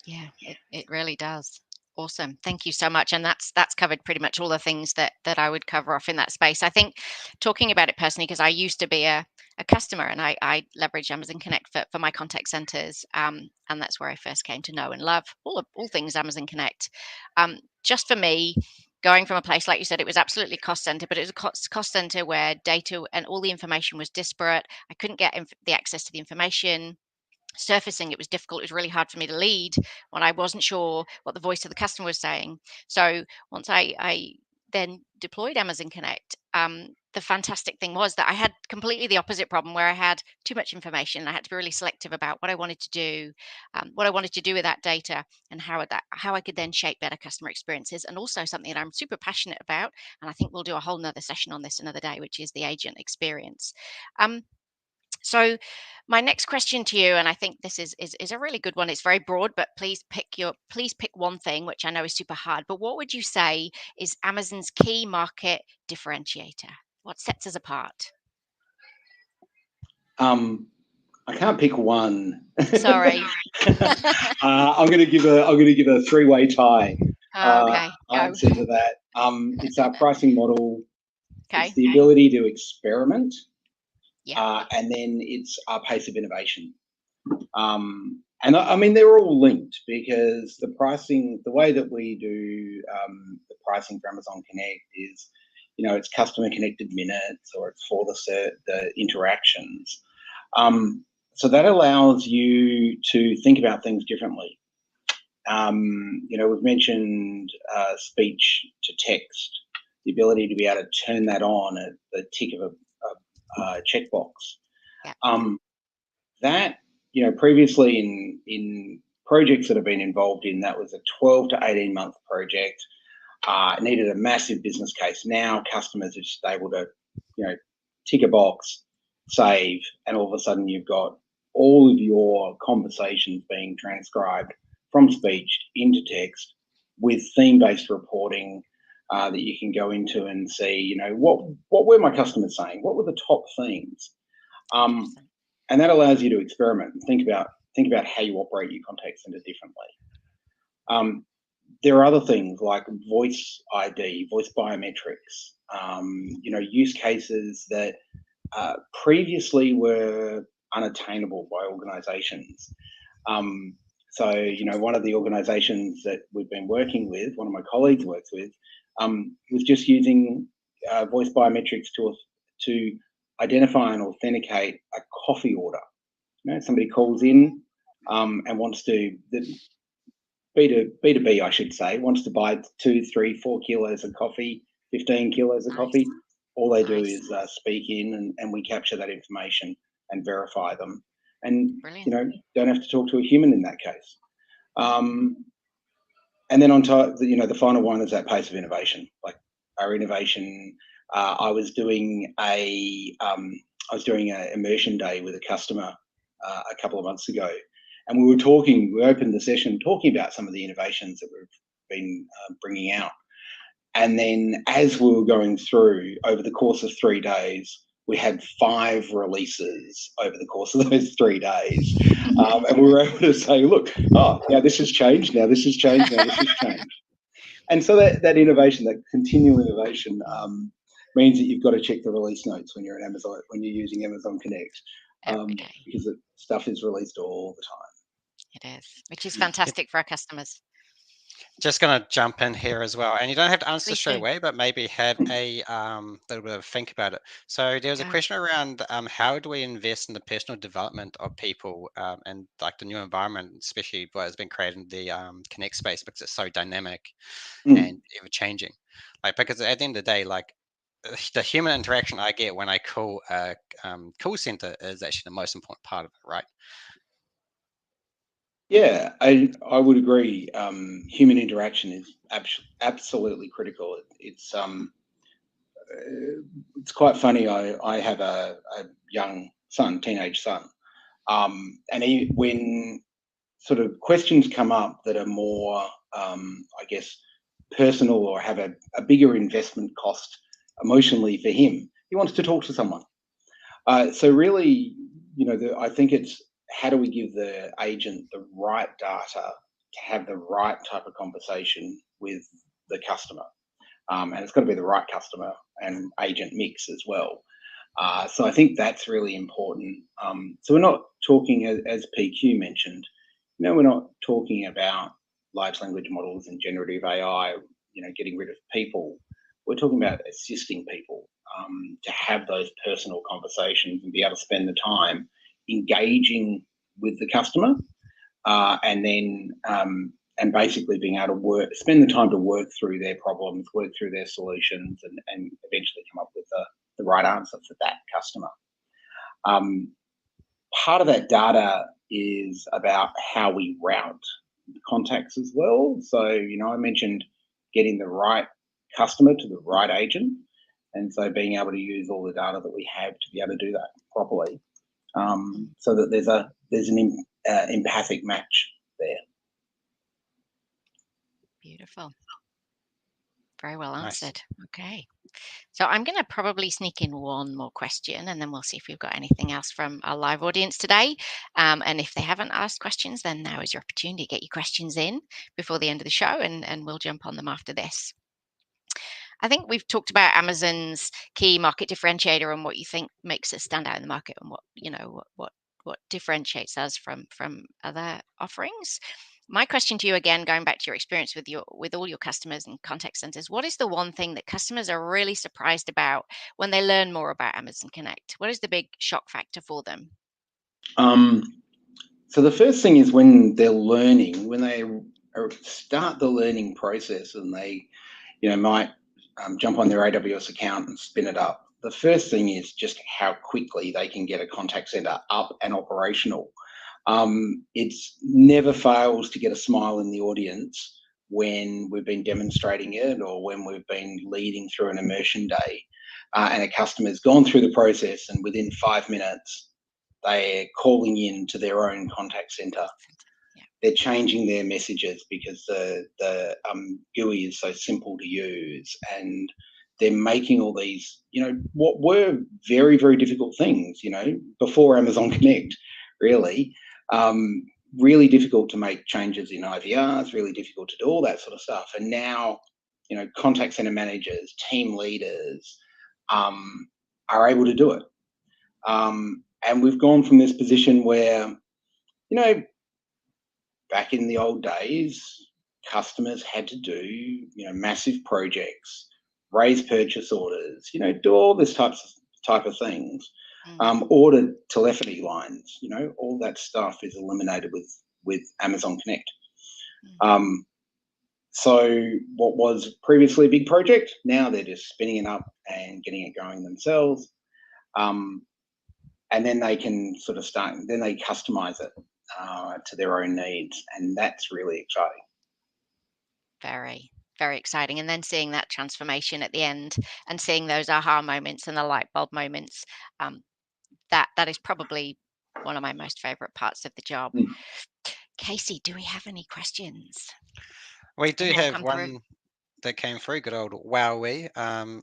Yeah, it really does. Awesome. Thank you so much. And that's covered pretty much all the things that I would cover off in that space. I think talking about it personally, because I used to be a customer and I leverage Amazon Connect for my contact centers. And that's where I first came to know and love all things Amazon Connect. Just for me, going from a place, like you said, it was absolutely cost center, but it was a cost center where data and all the information was disparate. I couldn't get the access to the information. Surfacing it was difficult. It was really hard for me to lead when I wasn't sure what the voice of the customer was saying. So once I then deployed Amazon Connect, the fantastic thing was that I had completely the opposite problem where I had too much information. I had to be really selective about what I wanted to do, with that data, and how I could then shape better customer experiences. And also something that I'm super passionate about, and I think we'll do a whole nother session on this another day, which is the agent experience. So my next question to you, and I think this is a really good one. It's very broad, but please pick one thing, which I know is super hard. But what would you say is Amazon's key market differentiator? What sets us apart? I can't pick one. Sorry. I'm going to give a three-way tie. Okay. Answer to that. It's our pricing model. Okay. It's the ability to experiment. Yeah. And then it's our pace of innovation. And I mean, they're all linked because the pricing, the way that we do the pricing for Amazon Connect is, it's customer connected minutes or it's for the interactions. So that allows you to think about things differently. We've mentioned speech to text, the ability to be able to turn that on at the tick of a checkbox. Yeah. That, previously in projects that I've been involved in, that was a 12 to 18 month project. It needed a massive business case. Now customers are just able to, tick a box, save, and all of a sudden you've got all of your conversations being transcribed from speech into text with theme-based reporting that you can go into and see, what were my customers saying? What were the top themes? And that allows you to experiment and think about how you operate your contact center differently. There are other things like voice ID, voice biometrics, use cases that previously were unattainable by organizations. So, one of the organizations that we've been working with, one of my colleagues works with, was just using voice biometrics to identify and authenticate a coffee order. Somebody calls in and wants to, B2B, I should say, wants to buy 2, 3, 4 kilos of coffee, 15 kilos of coffee. All they do is speak in and we capture that information and verify them. And, don't have to talk to a human in that case. And then on top, the final one is that pace of innovation. Like our innovation, I was doing an immersion day with a customer a couple of months ago, and we opened the session talking about some of the innovations that we've been bringing out. And then as we were going through over the course of 3 days, we had 5 releases over the course of those 3 days. And we were able to say, look, now this has changed, now this has changed, now this has changed. And so that innovation, that continual innovation, means that you've got to check the release notes when you're at Amazon, when you're using Amazon Connect, because the stuff is released all the time. It is, which is fantastic for our customers. Just going to jump in here as well, and you don't have to answer Please straight do. away, but maybe have a little bit of think about it. So there was a question around how do we invest in the personal development of people and like the new environment, especially what has been created in the Connect space, because it's so dynamic and ever changing. Like, because at the end of the day, like the human interaction I get when I call a call center is actually the most important part of it, right? Yeah, I would agree. Human interaction is absolutely critical. It's quite funny. I have a young son, teenage son, and when sort of questions come up that are more, I guess, personal or have a bigger investment cost emotionally for him, he wants to talk to someone. So really, I think it's how do we give the agent the right data to have the right type of conversation with the customer, and it's got to be the right customer and agent mix as well. So I think that's really important. So we're not talking, as PQ mentioned, we're not talking about large language models and generative AI, getting rid of people. We're talking about assisting people to have those personal conversations and be able to spend the time engaging with the customer, and then and basically being able to spend the time to work through their problems, work through their solutions, and eventually come up with the right answer for that customer. Part of that data is about how we route contacts as well. So, I mentioned getting the right customer to the right agent. And so being able to use all the data that we have to be able to do that properly, so that there's an empathic match there. Beautiful. Very well Nice. answered. Okay. So I'm going to probably sneak in one more question and then we'll see if we've got anything else from our live audience today. And if they haven't asked questions, then now is your opportunity to get your questions in before the end of the show and we'll jump on them after this. I think we've talked about Amazon's key market differentiator and what you think makes it stand out in the market and what differentiates us from other offerings. My question to you again, going back to your experience with all your customers and contact centers, what is the one thing that customers are really surprised about when they learn more about Amazon Connect? What is the big shock factor for them? So the first thing is when they're learning, when they start the learning process, and they, might jump on their AWS account and spin it up. The first thing is just how quickly they can get a contact center up and operational. It's never fails to get a smile in the audience when we've been demonstrating it, or when we've been leading through an immersion day, and a customer's gone through the process, and within 5 minutes, they're calling in to their own contact center. Yeah. They're changing their messages because the GUI is so simple to use, and they're making all these, what were very, very difficult things, before Amazon Connect, really. Really difficult to make changes in IVRs, really difficult to do all that sort of stuff. And now, contact center managers, team leaders are able to do it. And we've gone from this position where, back in the old days, customers had to do, massive projects, raise purchase orders, do all this type of things. Order telephony lines, all that stuff is eliminated with Amazon Connect. So what was previously a big project, now they're just spinning it up and getting it going themselves. And then they can sort of then they customize it to their own needs. And that's really exciting. Very, very exciting. And then seeing that transformation at the end and seeing those aha moments and the light bulb moments, that is probably one of my most favorite parts of the job. Casey, do we have any questions? We do Anyone have come one through? that came through, good old Wowie.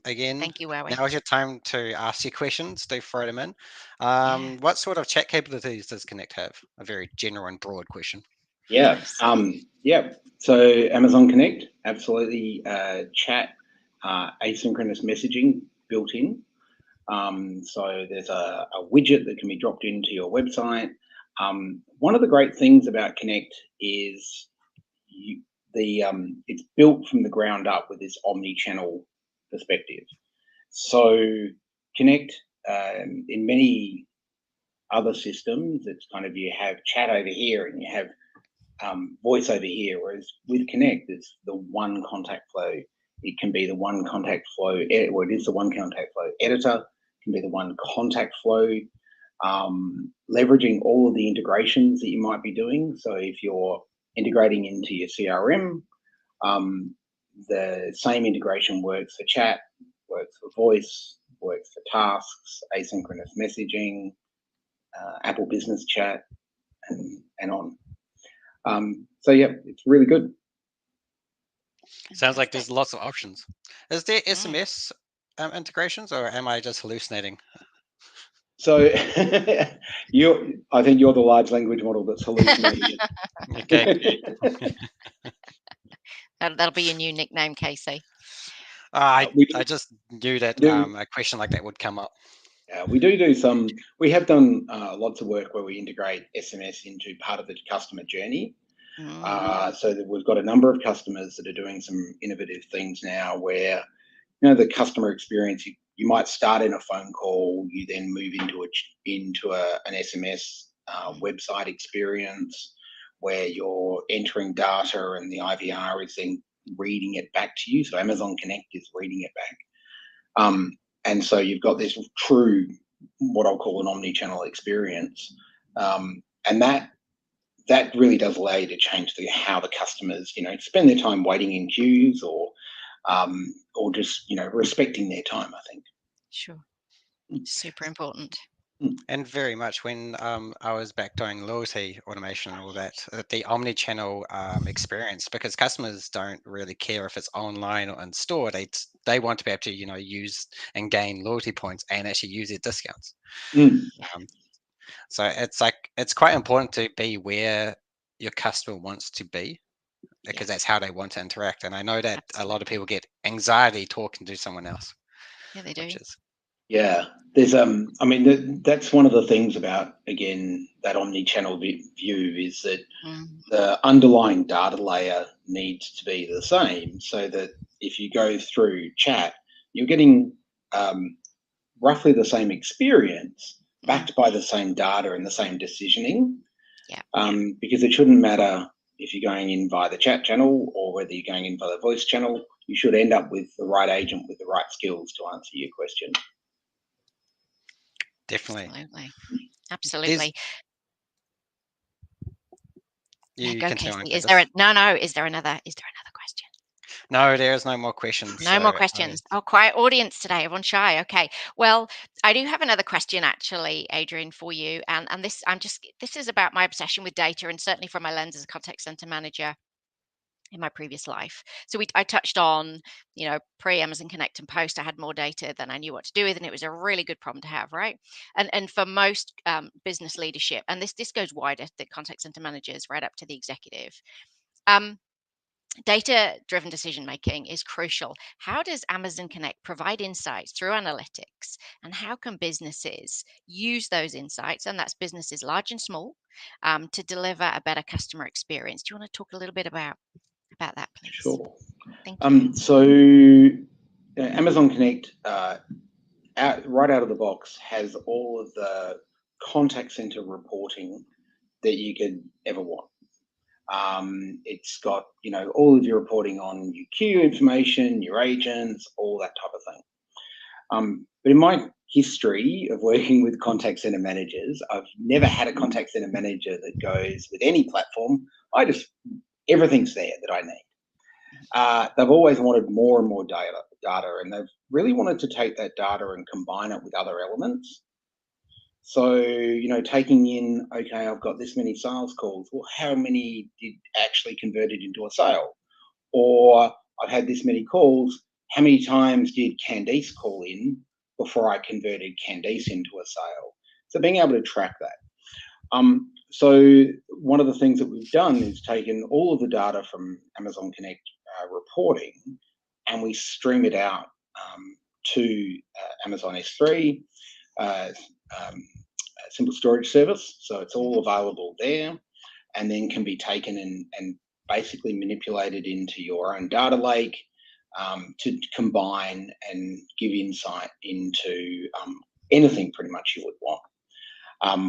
Again, Thank you, Wowie. now's your time to ask your questions. Do throw them in. Yeah. What sort of chat capabilities does Connect have? A very general and broad question. Yeah. Yeah. So Amazon Connect, absolutely. Chat, asynchronous messaging built in. So there's a widget that can be dropped into your website. One of the great things about Connect is it's built from the ground up with this omni-channel perspective. So Connect, in many other systems, it's kind of, you have chat over here and you have voice over here, whereas with Connect, it's the one contact flow. It can be the one contact flow, it is the one contact flow editor, it can be the one contact flow, leveraging all of the integrations that you might be doing. So if you're integrating into your CRM, the same integration works for chat, works for voice, works for tasks, asynchronous messaging, Apple Business Chat, and on. So yeah, it's really good. Sounds like there's Fantastic. lots of options. Is there SMS integrations, or am I just hallucinating? So I think you're the large language model that's hallucinating. Okay. That'll be your new nickname, Casey. I just knew that a question like that would come up. We do some. We have done lots of work where we integrate SMS into part of the customer journey. So that we've got a number of customers that are doing some innovative things now, where the customer experience, you might start in a phone call, you then move into an SMS website experience where you're entering data and the IVR is then reading it back to you. So Amazon Connect is reading it back. And so you've got this true, what I'll call an omni-channel experience. And that really does allow you to change how the customers, spend their time waiting in queues, or just, respecting their time, I think. Sure. Super important. And very much when I was back doing loyalty automation and all that, the omni-channel experience, because customers don't really care if it's online or in store. They want to be able to, use and gain loyalty points and actually use their discounts. So it's quite important to be where your customer wants to be, because that's how they want to interact. And I know that a lot of people get anxiety talking to someone else. Yeah, they do. Yeah, there's I mean that's one of the things about, again, that omni-channel view, is that Mm. the underlying data layer needs to be the same, so that if you go through chat, you're getting roughly the same experience, backed by the same data and the same decisioning. Yeah. Because it shouldn't matter if you're going in via the chat channel or whether you're going in via the voice channel. You should end up with the right agent with the right skills to answer your question. Definitely. Absolutely. There's, Absolutely. Yeah, you go, continue on, Casey. Is there Candice. is there another question? No, there is no more questions. No more So questions. Oh, quiet audience today. Everyone shy. Okay. Well, I do have another question actually, Adrian, for you. And this is about my obsession with data, and certainly from my lens as a contact center manager in my previous life. So I touched on, pre Amazon Connect and Post, I had more data than I knew what to do with, and it was a really good problem to have, right? And for most business leadership, and this goes wider, the contact center managers right up to the executive. Data-driven decision making is crucial. How does Amazon Connect provide insights through analytics, and how can businesses use those insights, and that's businesses large and small, to deliver a better customer experience? Do you want to talk a little bit about that, please? Sure. Thank you. So Amazon Connect, right out of the box, has all of the contact center reporting that you could ever want. It's got, all of your reporting on your queue information, your agents, all that type of thing. But in my history of working with contact center managers, I've never had a contact center manager that goes with any platform. Everything's there that I need. They've always wanted more and more data, and they've really wanted to take that data and combine it with other elements. So, taking in, okay, I've got this many sales calls. Well, how many did actually converted into a sale? Or I've had this many calls. How many times did Candice call in before I converted Candice into a sale? So being able to track that. So one of the things that we've done is taken all of the data from Amazon Connect reporting, and we stream it out to Amazon S3. Simple storage service, so it's all available there, and then can be taken and basically manipulated into your own data lake to combine and give insight into anything pretty much you would want.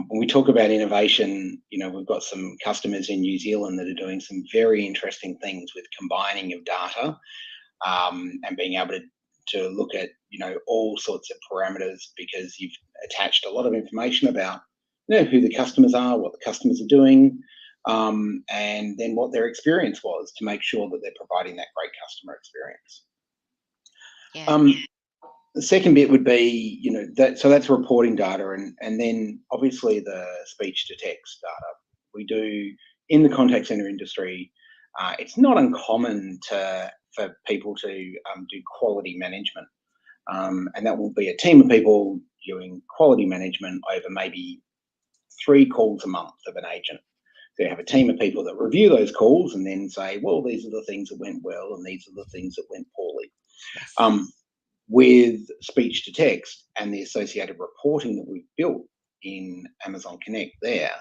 When we talk about innovation, we've got some customers in New Zealand that are doing some very interesting things with combining of data and being able to look at all sorts of parameters, because you've attached a lot of information about who the customers are, what the customers are doing, and then what their experience was, to make sure that they're providing that great customer experience. Yeah. The second bit would be, so that's reporting data, and then obviously the speech to text data. We do in the contact center industry. It's not uncommon for people to do quality management, and that will be a team of people doing quality management over maybe 3 calls a month of an agent. So you have a team of people that review those calls and then say, well, these are the things that went well and these are the things that went poorly. Yes. With speech to text and the associated reporting that we've built in Amazon Connect there,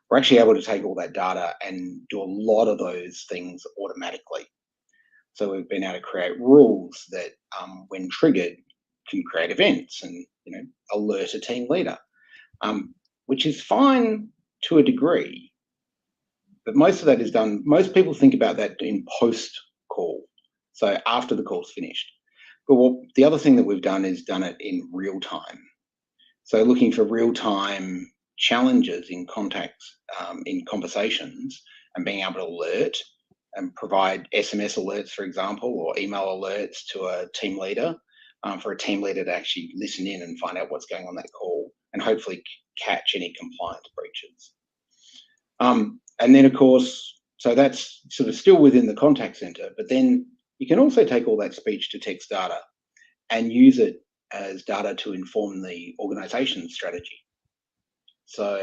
we're actually able to take all that data and do a lot of those things automatically. So we've been able to create rules that, when triggered, can create events and alert a team leader, which is fine to a degree. But most of that is done. Most people think about that in post call, so after the call's finished. But the other thing that we've done is done it in real time. So looking for real time challenges in contacts, in conversations, and being able to alert and provide SMS alerts, for example, or email alerts to a team leader, for a team leader to actually listen in and find out what's going on that call and hopefully catch any compliance breaches. And then, of course, so that's sort of still within the contact center, but then you can also take all that speech to text data and use it as data to inform the organization's strategy. So,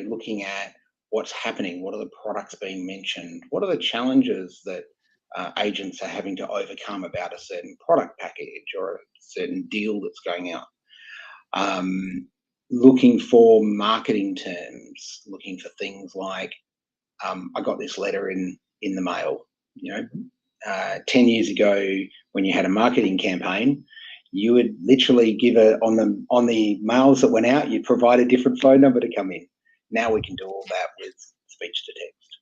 looking at what's happening, what are the products being mentioned, what are the challenges that agents are having to overcome about a certain product package or a certain deal that's going out. looking for marketing terms, looking for things like, I got this letter in the mail. 10 years ago, when you had a marketing campaign, you would literally give on the mails that went out, you'd provide a different phone number to come in. Now we can do all that with speech to text.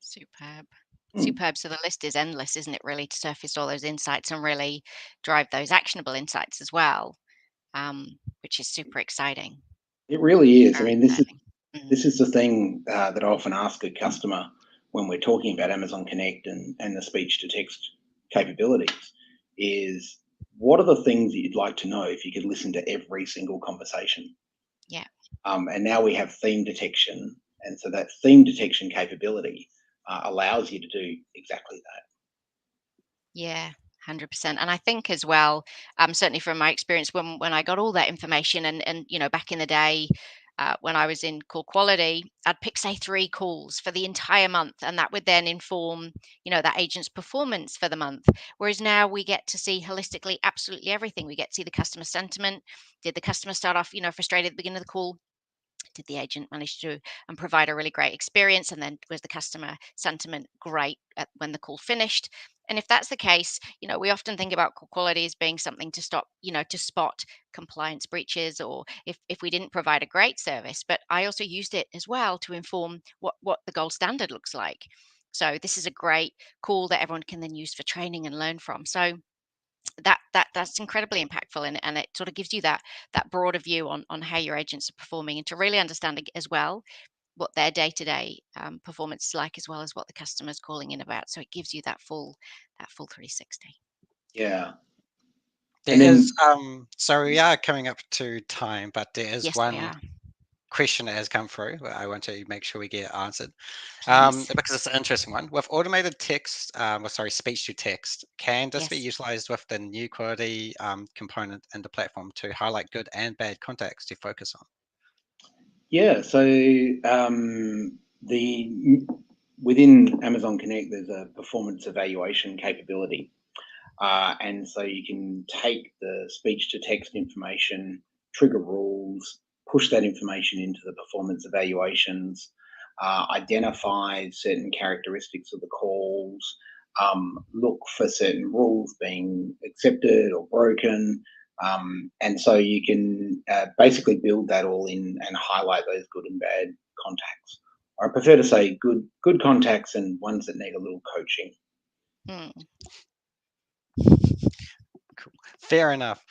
Superb. Superb. So the list is endless, isn't it, really, to surface all those insights and really drive those actionable insights as well, which is super exciting. It really is. I Very mean, exciting. this is the thing that I often ask a customer when we're talking about Amazon Connect and the speech to text capabilities is, what are the things that you'd like to know if you could listen to every single conversation? Yeah. And now we have theme detection. And so that theme detection capability allows you to do exactly that. Yeah, 100%. And I think as well, certainly from my experience, when I got all that information and back in the day, when I was in call quality, I'd pick, say, 3 calls for the entire month, and that would then inform, that agent's performance for the month. Whereas now we get to see holistically absolutely everything. We get to see the customer sentiment. Did the customer start off, frustrated at the beginning of the call? Did the agent manage to provide a really great experience? And then was the customer sentiment great when the call finished? And if that's the case, we often think about call quality as being something to stop, to spot compliance breaches, or if we didn't provide a great service. But I also used it as well to inform what the gold standard looks like. So this is a great call that everyone can then use for training and learn from. So that's incredibly impactful, and it sort of gives you that broader view on how your agents are performing, and to really understand as well what their day-to-day performance is like, as well as what the customer's calling in about. So it gives you that full 360. Yeah. There is, so we are coming up to time, but there is Yes, we one are. question that has come through. I want to make sure we get it answered, Please. because it's an interesting one. With automated text, speech to text, can this be Yes. utilized with the new quality component in the platform to highlight good and bad contacts to focus on? Yeah. So within Amazon Connect, there's a performance evaluation capability. And so you can take the speech to text information, trigger rules, push that information into the performance evaluations, identify certain characteristics of the calls, look for certain rules being accepted or broken. And so you can basically build that all in and highlight those good and bad contacts. I prefer to say good contacts and ones that need a little coaching. Cool. Fair enough.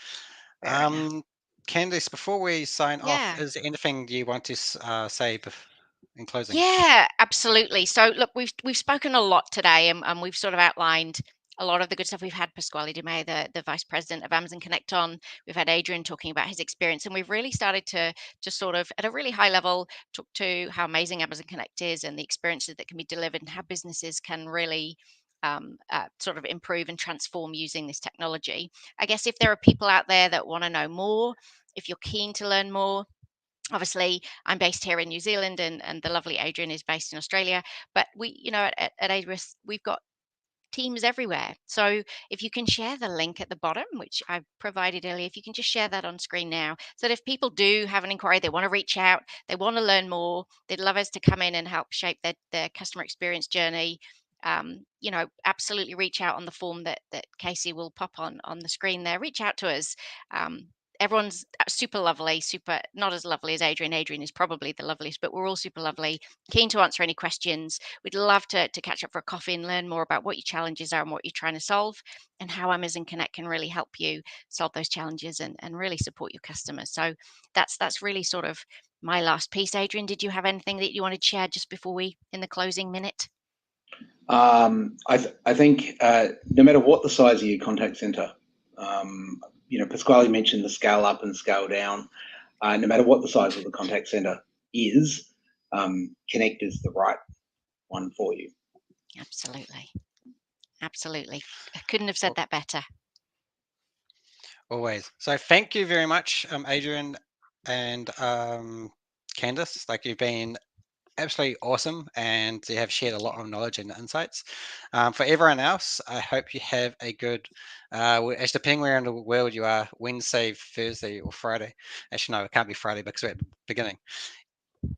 Fair enough. Candice, before we sign off, Yeah. is there anything you want to say in closing? Yeah, absolutely. So look, we've spoken a lot today, and we've sort of outlined a lot of the good stuff. We've had Pasquale Di Meo, the vice president of Amazon Connect, on. We've had Adrian talking about his experience, and we've really started to sort of, at a really high level, talk to how amazing Amazon Connect is and the experiences that can be delivered, and how businesses can really sort of improve and transform using this technology. I guess if there are people out there that want to know more, if you're keen to learn more, obviously I'm based here in New Zealand, and the lovely Adrian is based in Australia, but we, at AWS, we've got teams everywhere. So if you can share the link at the bottom, which I provided earlier, if you can just share that on screen now, so that if people do have an inquiry, they want to reach out, they want to learn more, they'd love us to come in and help shape their customer experience journey, absolutely reach out on the form that Casey will pop on the screen there. Reach out to us. Everyone's super lovely, super not as lovely as Adrian. Adrian is probably the loveliest, but we're all super lovely, keen to answer any questions. We'd love to catch up for a coffee and learn more about what your challenges are and what you're trying to solve, and how Amazon Connect can really help you solve those challenges and really support your customers. So that's really sort of my last piece. Adrian, did you have anything that you wanted to share just before we, in the closing minute? I think no matter what the size of your contact center, Pasquale mentioned the scale up and scale down. No matter what the size of the contact center is, Connect is the right one for you. Absolutely. Absolutely. I couldn't have said that better. Always. So thank you very much, Adrian and Candice. Like, you've been absolutely awesome, and you have shared a lot of knowledge and insights. For everyone else, I hope you have a good, as depending where in the world you are, Wednesday, Thursday, or Friday. Actually, no, it can't be Friday because we're at the beginning.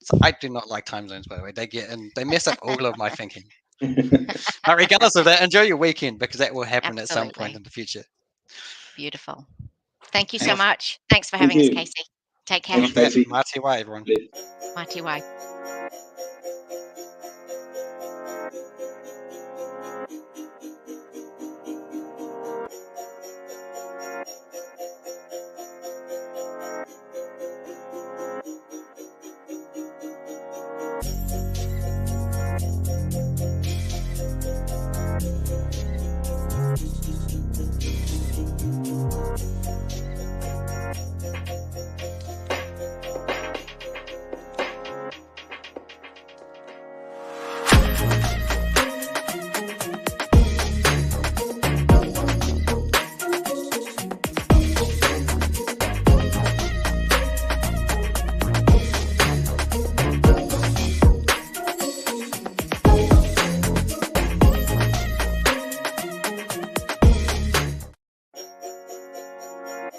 So I do not like time zones, by the way. They mess up all of my thinking. But regardless of that, enjoy your weekend because that will happen at some point Absolutely. in the future. Beautiful. Thank you And so with, much. Thanks for Thank having us, you. Casey. Take and care. with that, Stacey. Mate wai, everyone. Mighty way.